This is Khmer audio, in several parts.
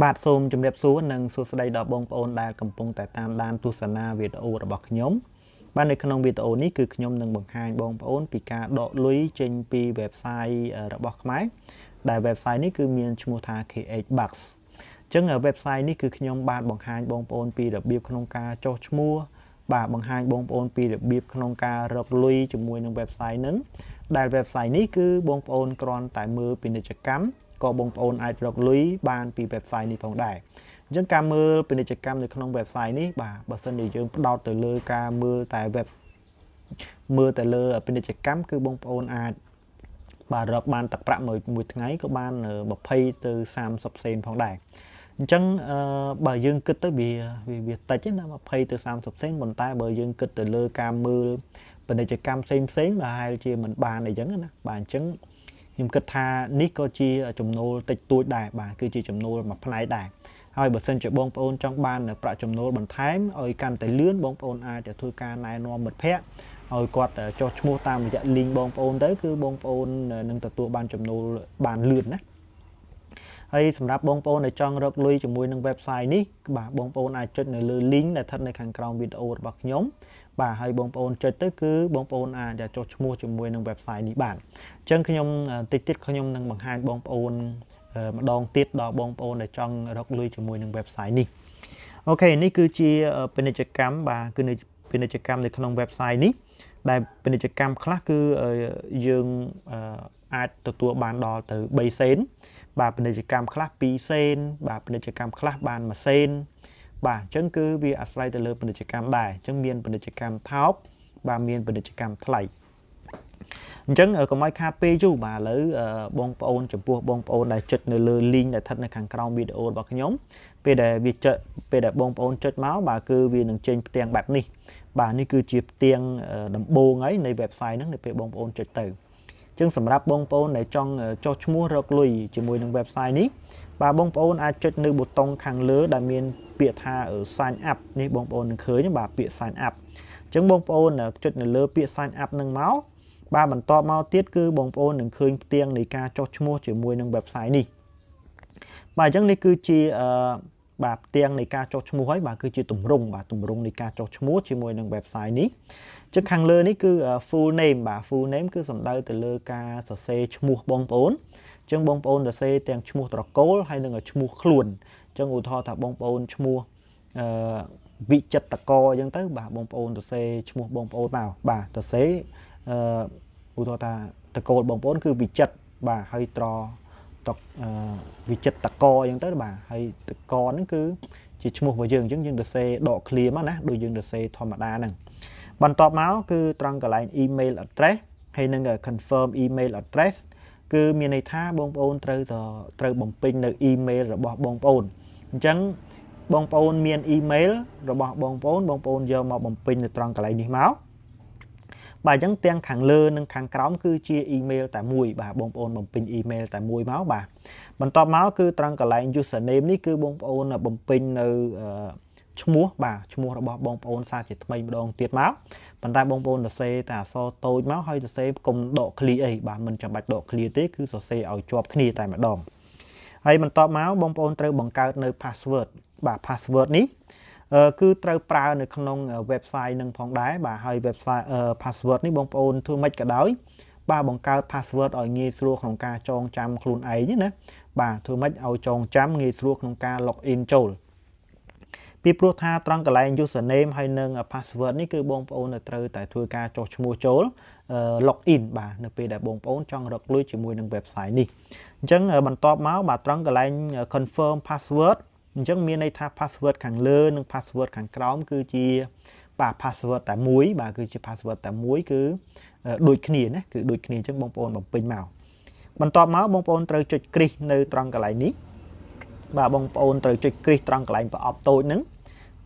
បាទសូមជម្រាបសួរនិងសួស្តីដល់បងប្អូនដែលកំពុងតែតាមដានទស្សនាវីដេអូរបស់ខ្ញុំបាទនៅក្នុងវីដេអូនេះគឺខ្ញុំនឹងបង្ហាញបងប្អូនពីការដកលុយចេញពី website របស់ខ្មែរដែល website នេះគឺមានឈ្មោះថា KHBUX អញ្ចឹង website នេះគឺខ្ញុំបានបង្ហាញបងប្អូនពីរបៀបក្នុងការចុះឈ្មោះបាទបង្ហាញបងប្អូនពីរបៀបក្នុងការរកលុយជាមួយនឹង website ហ្នឹងដែល website នេះគឺបងប្អូនគ្រាន់តែមើលពាណិជ្ជកម្មក៏បងប្អូនអាចរកលុយបានពី website នេះផងដែរអញ្ចឹងការមើលពាណិជ្ជកម្មនៅក្នុង website នេះបាទបើសិនជាយើងផ្ដោតទៅលើការមើលតែពាណិជ្ជកម្មគឺបងប្អូនអាចបាទរកបានទឹកប្រាក់មួយថ្ងៃក៏បាន20ទៅ30សេនផងដែរអញ្ចឹងបើយើងគិតទៅវាតិចណា20ទៅ30សេនប៉ុន្តែបើយើងគិតទៅលើការមើលពាណិជ្ជកម្មផ្សេងប្រហែលជាមិនបានអីចឹងណាបាទអញ្ចឹងខ្ញុំគិតថានេះក៏ជាចំណូលតិចតួចដែរបាទគឺជាចំណូលមួយផ្នែកដែរហើយបើសិនជាបងប្អូនចង់បានប្រាក់ចំណូលបន្ថែមឲ្យកាន់តែលឿនបងប្អូនអាចទៅធ្វើការណែនាំមិត្តភ័ក្តិឲ្យគាត់ចុះឈ្មោះតាមរយៈ link បងប្អូនទៅគឺបងប្អូននឹងទទួលបានចំណូលបានលឿនណាហើយសម្រាប់បងប្អូនដែលចង់រកលុយជាមួយនឹង website នេះបាទបងប្អូនអាចចុចនៅលើ link ដែលស្ថិតនៅខាងក្រោមវីដេអូរបស់ខ្ញុំបាទហើយបងប្អូនចុចទៅគឺបងប្អូនអាចចុះឈ្មោះជាមួយនឹង website នេះបានអញ្ចឹងខ្ញុំតិចទៀតខ្ញុំនឹងបង្ហាញបងប្អូនម្ដងទៀតដល់បងប្អូនដែលចង់រកលុយជាមួយនឹង website នេះអូខេនេះគឺជាពាណិជ្ជកម្មបាទគឺពាណិជ្ជកម្មនៅក្នុង website នេះដែលពាណិជ្ជកម្មខ្លះគឺយើងអាចទទួលបានដល់ទៅ3សេនបាទពាណិជ្ជកម្មខ្លះ2សេនបាទពាណិជ្ជកម្មខ្លះបាន1សេនបាទអញ្ចឹងគឺវាអាស្រ័យទៅលើពាណិជ្ជកម្មដែរអញ្ចឹងមានពាណិជ្ជកម្មថោកបាទមានពាណិជ្ជកម្មថ្លៃអញ្ចឹងកុំឲ្យខាតពេលយូរបាទឥឡូវបងប្អូនចំពោះបងប្អូនដែលចុចនៅលើ link ដែលស្ថិតនៅខាងក្រោមវីដេអូរបស់ខ្ញុំពេលដែលបងប្អូនចុចមកបាទគឺវានឹងចេញផ្ទាំងបែបនេះបាទនេះគឺជាផ្ទាំងដំបូងហើយនៃ website ហ្នឹងនៅពេលបងប្អូនចុចទៅអញ្ចឹងសម្រាប់បងប្អូនដែលចង់ចុះឈ្មោះរកលុយជាមួយនឹង website នេះបាទបងប្អូនអាចចុចនៅប៊ូតុងខាងលើដែលមានពាក្យថា sign up នេះបងប្អូននឹងឃើញបាទពាក្យ sign up អញ្ចឹងបងប្អូនចុចនៅលើពាក្យ sign up នឹងមកបាទបន្តមកទៀតគឺបងប្អូននឹងឃើញផ្ទាំងនៃការចុះឈ្មោះជាមួយនឹង website នេះបាទអញ្ចឹងនេះគឺជាបាទផ្ទាំងនៃការចុះឈ្មោះហើយបាទគឺជាទម្រង់នៃការចុះឈ្មោះជាមួយនឹង website នេះចឹងខាងលើនេះគឺ full name បាទ full name គឺសំដៅទៅលើការសរសេរឈ្មោះបងប្អូនអញ្ចឹងបងប្អូនសរសេរទាំងឈ្មោះត្រកូលហើយនិងឈ្មោះខ្លួនអញ្ចឹងឧទាហរណ៍ថាបងប្អូនឈ្មោះវិចិត្រកអញ្ចឹងទៅបាទបងប្អូនសរសេរឈ្មោះបងប្អូនមកបាទសរសេរឧទាហរណ៍ថាតកូលបងប្អូនគឺវិចិត្របាទហើយវិចិត្រតកអញ្ចឹងទៅបាទហើយតកហ្នឹងគឺជាឈ្មោះរបស់យើងអញ្ចឹងយើងសរសេរដក clear មកណាដូចយើងសរសេរធម្មតាហ្នឹងបន្ទាប់មកគឺត្រង់កន្លែង email address ហើយនឹង confirm email address គឺមានន័យថាបងប្អូនត្រូវបំពេញនៅ email របស់បងប្អូនអញ្ចឹងបងប្អូនមាន email របស់បងប្អូនយកមកបំពេញនៅត្រង់កន្លែងនេះមកបាទអញ្ចឹងទាំងខាងលើនិងខាងក្រោមគឺជា email តែមួយបាទបងប្អូនបំពេញ email តែមួយមកបាទបន្ទាប់មកគឺត្រង់កន្លែង username នេះគឺបងប្អូនបំពេញនៅឈ្មោះបាទឈ្មោះរបស់បងប្អូនសារជាថ្មីម្ដងទៀតមកប៉ុន្តែបងប្អូនសរសេរតែអក្សរតូចមកហើយសរសេរកុំដក clear អីបាទមិនចាំបាច់ដក clear ទេគឺសរសេរឲ្យជាប់គ្នាតែម្ដងហើយបន្ទាប់មកបងប្អូនត្រូវបង្កើតនៅ password បាទ password នេះគឺត្រូវប្រើនៅក្នុង website នឹងផងដែរបាទហើយ website password នេះបងប្អូនធ្វើម៉េចក៏ដោយបាទបង្កើត password ឲ្យងាយស្រួលក្នុងការចងចាំខ្លួនឯងណាបាទធ្វើម៉េចឲ្យចងចាំងាយស្រួលក្នុងការ log in ចូលពីព្រោះថាត្រង់កន្លែង username ហើយនិង password នេះគឺបងប្អូនត្រូវតែធ្វើការចុះឈ្មោះចូល log in បាទនៅពេលដែលបងប្អូនចង់រកលុយជាមួយនឹង website នេះអញ្ចឹងបន្ទាប់មកបាទត្រង់កន្លែង confirm password អញ្ចឹងមានន័យថា password ខាងលើនិង password ខាងក្រោមគឺជាបាទ password តែមួយបាទគឺជា password តែមួយគឺដូចគ្នាណាគឺដូចគ្នាអញ្ចឹងបងប្អូនបំពេញមកបន្ទាប់មកបងប្អូនត្រូវចុចគ្រីសនៅត្រង់កន្លែងនេះបាទបងប្អូនត្រូវចុចគ្រីសត្រង់កន្លែងប្រអប់តូចហ្នឹង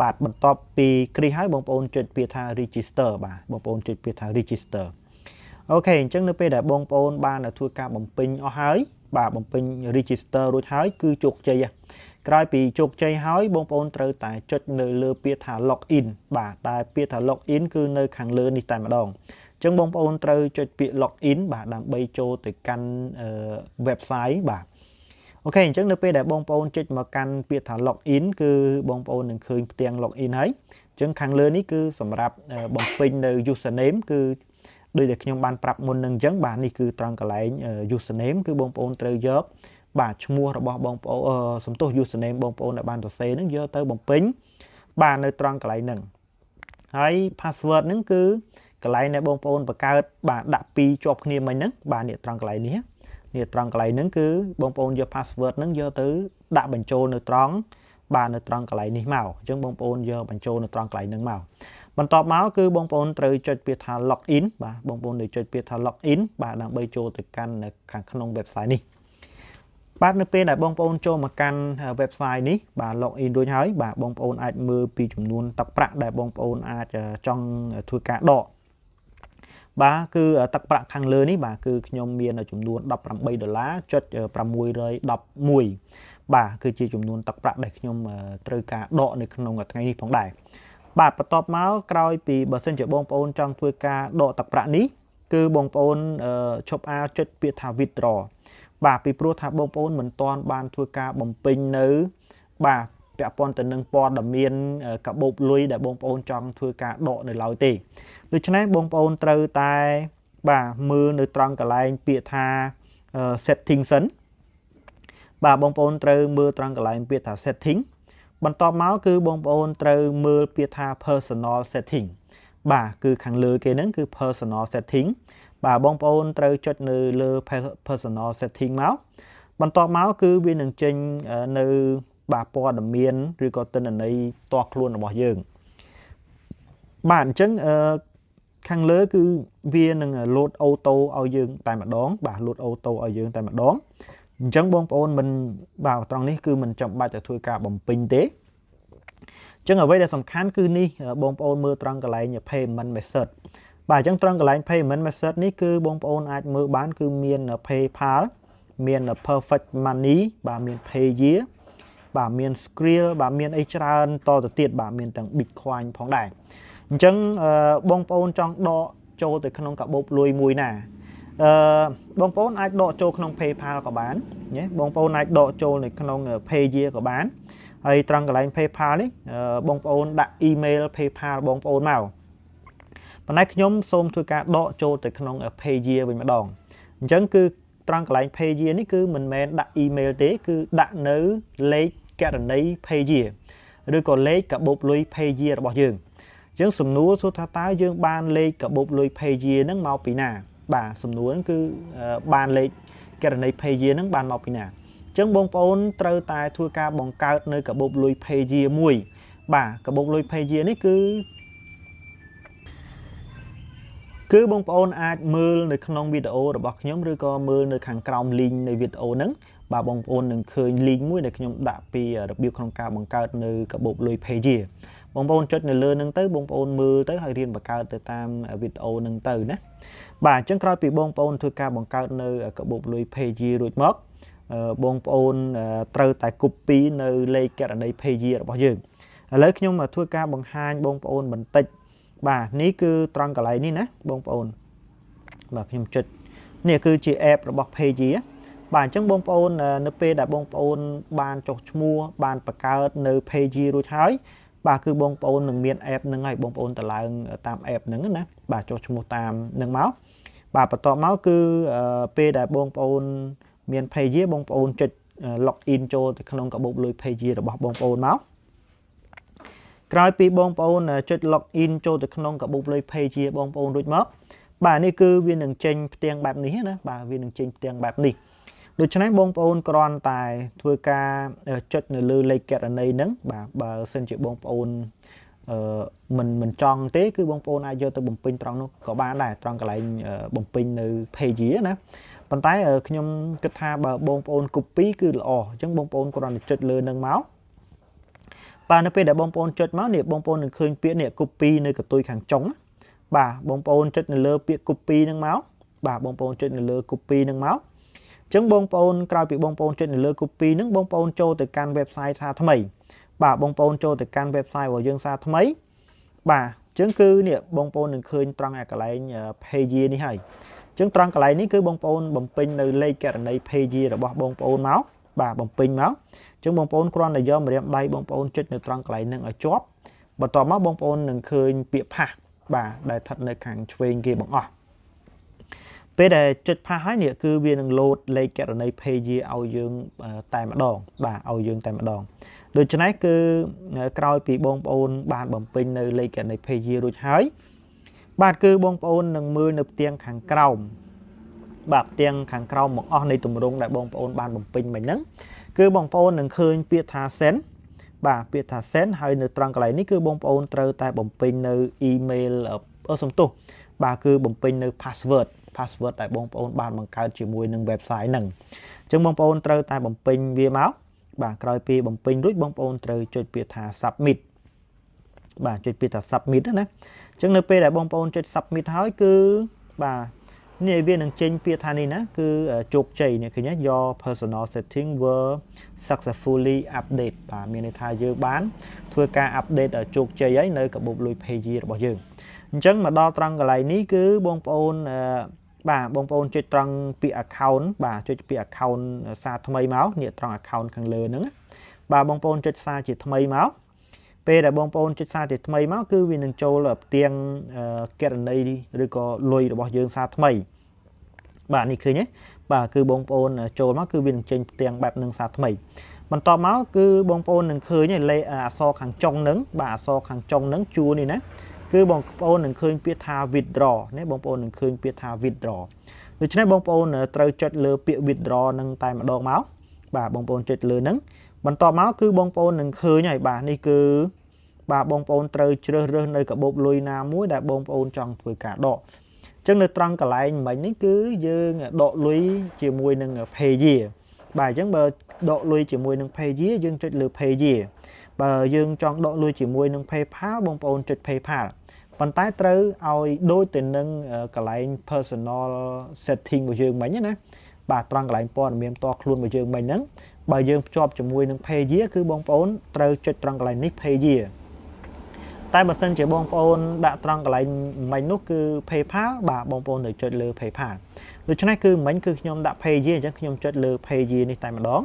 បាទបន្ទាប់ពីគ្រីសហើយបងប្អូនចុចពាក្យថា register បាទបងប្អូនចុចពាក្យថា register អូខេអញ្ចឹងនៅពេលដែលបងប្អូនបានធ្វើការបំពេញអស់ហើយបាទបំពេញ register រួចហើយគឺជោគជ័យក្រោយពីជោគជ័យហើយបងប្អូនត្រូវតែចុចនៅលើពាក្យថា login បាទតែពាក្យថា login គឺនៅខាងលើនេះតែម្ដងអញ្ចឹងបងប្អូនត្រូវចុចពាក្យ login បាទដើម្បីចូលទៅកាន់ website បាទ អូខេអញ្ចឹងនៅពេលដែលបងប្អូនចុចមកកាន់ពាក្យថា login គឺបងប្អូននឹងឃើញផ្ទាំង login ហើយអញ្ចឹងខាងលើនេះគឺសម្រាប់បំពេញនៅ username គឺដូចដែលខ្ញុំបានប្រាប់មុននឹងអញ្ចឹងបាទនេះគឺត្រង់កន្លែង username គឺបងប្អូនត្រូវយកបាទឈ្មោះរបស់បងប្អូនសំទោស username បងប្អូនដែលបានសរសេរហ្នឹងយកទៅបំពេញបាទនៅត្រង់កន្លែងហ្នឹងហើយ password ហ្នឹងគឺកន្លែងដែលបងប្អូនបង្កើតបាទដាក់ពីរជាប់គ្នាមិញហ្នឹងបាទនេះត្រង់កន្លែងនេះត្រង់កន្លែងហ្នឹងគឺបងប្អូនយក password ហ្នឹងយកទៅដាក់បញ្ចូលនៅត្រង់បាទនៅត្រង់កន្លែងនេះមកអញ្ចឹងបងប្អូនយកបញ្ចូលនៅត្រង់កន្លែងហ្នឹងមកបន្ទាប់មកគឺបងប្អូនត្រូវចុចពាក្យថា login បាទបងប្អូនត្រូវចុចពាក្យថា login បាទដើម្បីចូលទៅកាន់ខាងក្នុង website នេះបាទនៅពេលដែលបងប្អូនចូលមកកាន់ website នេះបាទ login រួចហើយបាទបងប្អូនអាចមើលពីចំនួនទឹកប្រាក់ដែលបងប្អូនអាចចង់ធ្វើការដកបាទគឺទឹកប្រាក់ខាងលើនេះបាទគឺខ្ញុំមានចំនួន$18.611បាទគឺជាចំនួនទឹកប្រាក់ដែលខ្ញុំត្រូវការដកនៅក្នុងថ្ងៃនេះផងដែរបាទបន្ទាប់មកក្រោយពីបើសិនជាបងប្អូនចង់ធ្វើការដកទឹកប្រាក់នេះគឺបងប្អូនឈប់អាចចុចពាក្យថា withdraw បាទពីព្រោះថាបងប្អូនមិនទាន់បានធ្វើការបំពេញនៅបាទពាក់ព័ន្ធទៅនឹងព័ត៌មានកាបូបលុយដែលបងប្អូនចង់ធ្វើការដកនៅឡើយទេដូច្នេះបងប្អូនត្រូវតែបាទមើលនៅត្រង់កន្លែងពាក្យថា setting សិនបាទបងប្អូនត្រូវមើលត្រង់កន្លែងពាក្យថា setting បន្ទាប់មកគឺបងប្អូនត្រូវមើលពាក្យថា personal setting បាទគឺខាងលើគេហ្នឹងគឺ personal setting បាទបងប្អូនត្រូវចុចនៅលើ personal setting មកបន្ទាប់មកគឺវានឹងចេញនៅបាទព័ត៌មានឬក៏ទិន្នន័យផ្ទាល់ខ្លួនរបស់យើងបាទអញ្ចឹងខាងលើគឺវានឹង load auto ឲ្យយើងតែម្ដងបាទ load auto ឲ្យយើងតែម្ដងអញ្ចឹងបងប្អូនមិនបាទត្រង់នេះគឺមិនចាំបាច់ទៅធ្វើការបំពេញទេអញ្ចឹងអ្វីដែលសំខាន់គឺនេះបងប្អូនមើលត្រង់កន្លែង payment method បាទអញ្ចឹងត្រង់កន្លែង payment method នេះគឺបងប្អូនអាចមើលបានគឺមាន PayPal មាន Perfect Money បាទមាន payeer បាទមាន Skrill បាទមានអីច្រើនតទៅទៀតបាទមានទាំង Bitcoin ផងដែរអញ្ចឹងបងប្អូនចង់ដកចូលទៅក្នុងកាបូបលុយមួយណាបងប្អូនអាចដកចូលក្នុង PayPal ក៏បានណាបងប្អូនអាចដកចូលនៅក្នុង payeer ក៏បានហើយត្រង់កន្លែង PayPal នេះបងប្អូនដាក់ email PayPal បងប្អូនមកប៉ុន្តែខ្ញុំសូមធ្វើការដកចូលទៅក្នុង payeer វិញម្ដងអញ្ចឹងគឺត្រង់កន្លែង payeer នេះគឺមិនមែនដាក់ email ទេគឺដាក់នៅលេខគណនី payeer ឬក៏លេខកាបូបលុយ payeer របស់យើងអញ្ចឹងសំណួរសួរថាតើយើងបានលេខកាបូបលុយ payeer ហ្នឹងមកពីណាបាទសំណួរហ្នឹងគឺបានលេខគណនី payeer ហ្នឹងបានមកពីណាអញ្ចឹងបងប្អូនត្រូវតែធ្វើការបង្កើតនៅកាបូបលុយ payeer មួយបាទកាបូបលុយ payeer នេះគឺបងប្អូនអាចមើលនៅក្នុងវីដេអូរបស់ខ្ញុំឬក៏មើលនៅខាងក្រោម link នៃវីដេអូហ្នឹងបាទបងប្អូននឹងឃើញ link មួយដែលខ្ញុំដាក់ពីរបៀបក្នុងការបង្កើតនៅកាបូបលុយ payeer បងប្អូនចុចនៅលើហ្នឹងទៅបងប្អូនមើលទៅហើយរៀនបង្កើតទៅតាមវីដេអូហ្នឹងទៅណាបាទអញ្ចឹងក្រោយពីបងប្អូនធ្វើការបង្កើតនៅកាបូបលុយ payeer រួចមកបងប្អូនត្រូវតែ copy នៅលេខគណនី payeer របស់យើងឥឡូវខ្ញុំធ្វើការបង្ហាញបងប្អូនបន្តិចបាទនេះគឺត្រង់កន្លែងនេះណាបងប្អូនបាទខ្ញុំចុចនេះគឺជា app របស់ payeer បាទអញ្ចឹងបងប្អូននៅពេលដែលបងប្អូនបានចុះឈ្មោះបានបង្កើតនៅ payeer រួចហើយបាទគឺបងប្អូននឹងមាន app ហ្នឹងហើយបងប្អូនទៅឡើងតាម app ហ្នឹងណាបាទចុះឈ្មោះតាមហ្នឹងមកបាទបន្ទាប់មកគឺពេលដែលបងប្អូនមាន payeer បងប្អូនចុច login ចូលទៅក្នុងកាបូបលុយ payeer របស់បងប្អូនមកក្រោយពីបងប្អូនចុច login ចូលទៅក្នុងកាបូបលុយ payeer បងប្អូនរួចមកបាទនេះគឺវានឹងចេញផ្ទាំងបែបនេះណាបាទវានឹងចេញផ្ទាំងបែបនេះដូច្នេះបងប្អូនគ្រាន់តែធ្វើការចុចនៅលើលេខគណនីហ្នឹងបាទបើសិនជាបងប្អូនមិនចង់ទេគឺបងប្អូនអាចយកទៅបំពេញត្រង់នោះក៏បានដែរត្រង់កន្លែងបំពេញនៅ payeer ណាប៉ុន្តែខ្ញុំគិតថាបើបងប្អូន copy គឺល្អអញ្ចឹងបងប្អូនគ្រាន់តែចុចលើហ្នឹងមកបាទនៅពេលដែលបងប្អូនចុចមកនេះបងប្អូននឹងឃើញពាក្យនេះ copy នៅកន្ទុយខាងចុងបាទបងប្អូនចុចនៅលើពាក្យ copy ហ្នឹងមកបាទបងប្អូនចុចនៅលើ copy ហ្នឹងមកអញ្ចឹងបងប្អូនក្រោយពីបងប្អូនចុចនៅលើ copy ហ្នឹងបងប្អូនចូលទៅកាន់ website សារថ្មីបាទបងប្អូនចូលទៅកាន់ website របស់យើងសារថ្មីបាទអញ្ចឹងគឺនេះបងប្អូននឹងឃើញត្រង់កន្លែង payeer នេះហើយអញ្ចឹងត្រង់កន្លែងនេះគឺបងប្អូនបំពេញនៅលេខគណនី payeer របស់បងប្អូនមក បាទបំពេញមកអញ្ចឹងបងប្អូនគ្រាន់តែយកម្រាមដៃបងប្អូនចុចនៅត្រង់កន្លែងហ្នឹងឲ្យជាប់បន្ទាប់មកបងប្អូននឹងឃើញពាក្យផាសបាទដែលស្ថិតនៅខាងឆ្វេងគេបងអស់ពេលដែលចុចផាសហើយនេះគឺវានឹងលោតលេខករណី payeer ឲ្យយើងតែម្ដងបាទឲ្យយើងតែម្ដងដូច្នេះគឺក្រោយពីបងប្អូនបានបំពេញនៅលេខករណី payeer រួចហើយបាទគឺបងប្អូននឹងមើលនៅផ្ទាំងខាងក្រោមបាទផ្ទាំងខាងក្រោមមកអស់នៃទម្រង់ដែលបងប្អូនបានបំពេញមិញហ្នឹងគឺបងប្អូននឹងឃើញពាក្យថា send បាទពាក្យថា send ហើយនៅត្រង់កន្លែងនេះគឺបងប្អូនត្រូវតែបំពេញនៅ email សំទោសបាទគឺបំពេញនៅ password ដែលបងប្អូនបានបង្កើតជាមួយនឹង website ហ្នឹងអញ្ចឹងបងប្អូនត្រូវតែបំពេញវាមកបាទក្រោយពីបំពេញរួចបងប្អូនត្រូវចុចពាក្យថា submit បាទចុចពាក្យថា submit ណាអញ្ចឹងនៅពេលដែលបងប្អូនចុច submit ហើយគឺបាទនេះវានឹងចេញពាក្យថានេះណាគឺជោគជ័យនេះឃើញទេ your personal setting were successfully update បាទមានន័យថាយើងបានធ្វើការ update ជោគជ័យហើយនៅកាបូបលុយ payeer របស់យើងអញ្ចឹងមកដល់ត្រង់កន្លែងនេះគឺបងប្អូនបាទបងប្អូនចុចត្រង់ពាក្យ account បាទចុចពាក្យ account សារថ្មីមកនេះត្រង់ account ខាងលើហ្នឹងបាទបងប្អូនចុចសារជាថ្មីមកពេលដែលបងប្អូនចុចសារជាថ្មីមកគឺវានឹងចូលផ្ទាំងគណនីឬក៏លុយរបស់យើងសារថ្មីបាទនេះឃើញទេបាទគឺបងប្អូនចូលមកគឺវានឹងចេញផ្ទាំងបែបនឹងសារថ្មីបន្ទាប់មកគឺបងប្អូននឹងឃើញលេខអក្សរខាងចុងហ្នឹងបាទអក្សរខាងចុងហ្នឹងជួរនេះណាគឺបងប្អូននឹងឃើញពាក្យថា withdraw ណាបងប្អូននឹងឃើញពាក្យថា withdraw ដូច្នេះបងប្អូនត្រូវចុចលើពាក្យ withdraw ហ្នឹងតែម្ដងមកបាទបងប្អូនចុចលើហ្នឹងបន្ទាប់មកគឺបងប្អូននឹងឃើញហើយបាទនេះគឺបាទបងប្អូនត្រូវជ្រើសរើសនៅកាបូបលុយណាមួយដែលបងប្អូនចង់ធ្វើការដកអញ្ចឹងនៅត្រង់កន្លែងមិញនេះគឺយើងដកលុយជាមួយនឹង payeer បាទអញ្ចឹងបើដកលុយជាមួយនឹង payeer យើងចុចលើ payeer បើយើងចង់ដកលុយជាមួយនឹង PayPal បងប្អូនចុច PayPal ប៉ុន្តែត្រូវឲ្យដូចទៅនឹងកន្លែង personal setting របស់យើងមិញណាបាទត្រង់កន្លែងព័ត៌មានផ្ទាល់ខ្លួនរបស់យើងមិញហ្នឹងបើយើងភ្ជាប់ជាមួយនឹង payeer គឺបងប្អូនត្រូវចុចត្រង់កន្លែងនេះ payeer តែបើសិនជាបងប្អូនដាក់ត្រង់កន្លែងមិញនោះគឺ PayPal បាទបងប្អូនត្រូវចុចលើ PayPal ដូច្នេះគឺមិញគឺខ្ញុំដាក់ payeer អញ្ចឹងខ្ញុំចុចលើ payeer នេះតែម្ដង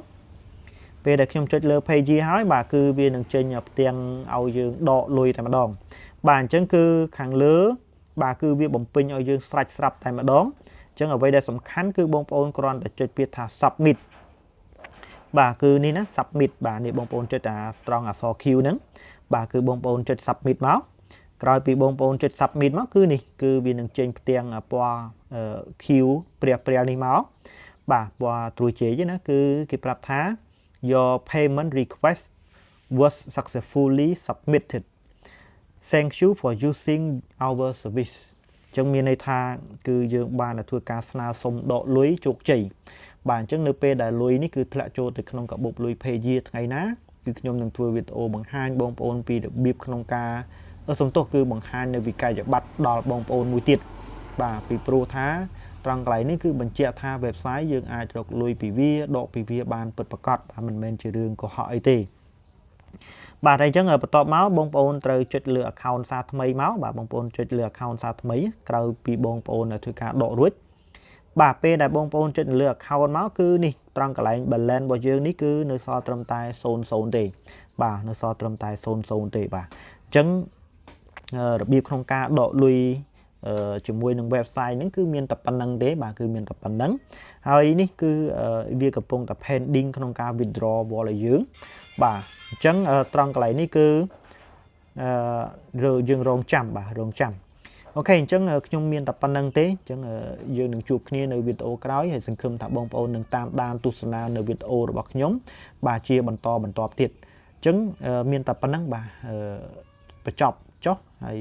ពេលដែលខ្ញុំចុចលើ payeer ហើយបាទគឺវានឹងចេញផ្ទាំងឲ្យយើងដកលុយតែម្ដងបាទអញ្ចឹងគឺខាងលើបាទគឺវាបំពេញឲ្យយើងស្រាច់ស្រាប់តែម្ដងអញ្ចឹងអ្វីដែលសំខាន់គឺបងប្អូនគ្រាន់តែចុចពាក្យថា submit បាទគឺនេះណា submit បាទនេះបងប្អូនចុចត្រង់អក្សរ Q ហ្នឹងបាទគឺបងប្អូនចុច submit មកក្រោយពីបងប្អូនចុច submit មកគឺនេះគឺវានឹងចេញផ្ទាំងពណ៌ Q ព្រាលនេះមកបាទពណ៌ត្រួយជ័យណាគឺគេប្រាប់ថា your payment request was successfully submitted thank you for using our service អញ្ចឹងមានន័យថាគឺយើងបានធ្វើការស្នើសុំដកលុយជោគជ័យបាទអញ្ចឹងនៅពេលដែលលុយនេះគឺធ្លាក់ចូលទៅក្នុងកាបូបលុយ payeer ថ្ងៃណាគឺខ្ញុំនឹងធ្វើវីដេអូបង្ហាញបងប្អូនពីរបៀបក្នុងការសំទោសគឺបង្ហាញនៅវិក័យប័ត្រដល់បងប្អូនមួយទៀតបាទពីព្រោះថាត្រង់កន្លែងនេះគឺបញ្ជាក់ថា website យើងអាចរកលុយពីវាដកពីវាបានពិតប្រាកដបាទមិនមែនជារឿងកុហកអីទេបាទហើយអញ្ចឹងបន្ទាប់មកបងប្អូនត្រូវចុចលើ account សារថ្មីមកបាទបងប្អូនចុចលើ account សារថ្មីក្រោយពីបងប្អូនធ្វើការដករួចបាទពេលដែលបងប្អូនចុចលើ account មកគឺនេះត្រង់កន្លែង balance របស់យើងនេះគឺនៅសល់ត្រឹមតែ00ទេបាទនៅសល់ត្រឹមតែ00ទេបាទអញ្ចឹងរបៀបក្នុងការដកលុយជាមួយនឹង website ហ្នឹងគឺមានតែប៉ុណ្្នឹងទេបាទគឺមានតែប៉ុណ្្នឹងហើយនេះគឺវាកំពុងតែ pending ក្នុងការ withdraw របស់យើងបាទអញ្ចឹងត្រង់កន្លែងនេះគឺយើងរងចាំបាទរងចាំអូខេអញ្ចឹងខ្ញុំមានតែប៉ុណ្្នឹងទេអញ្ចឹងយើងនឹងជួបគ្នានៅវីដេអូក្រោយហើយសង្ឃឹមថាបងប្អូននឹងតាមដានទស្សនានៅវីដេអូរបស់ខ្ញុំបាទជាបន្តទៀតអញ្ចឹងមានតែប៉ុណ្្នឹងបាទបញ្ចប់ចុះហើយ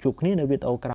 ជួបគ្នានៅវីដេអូក្រោយ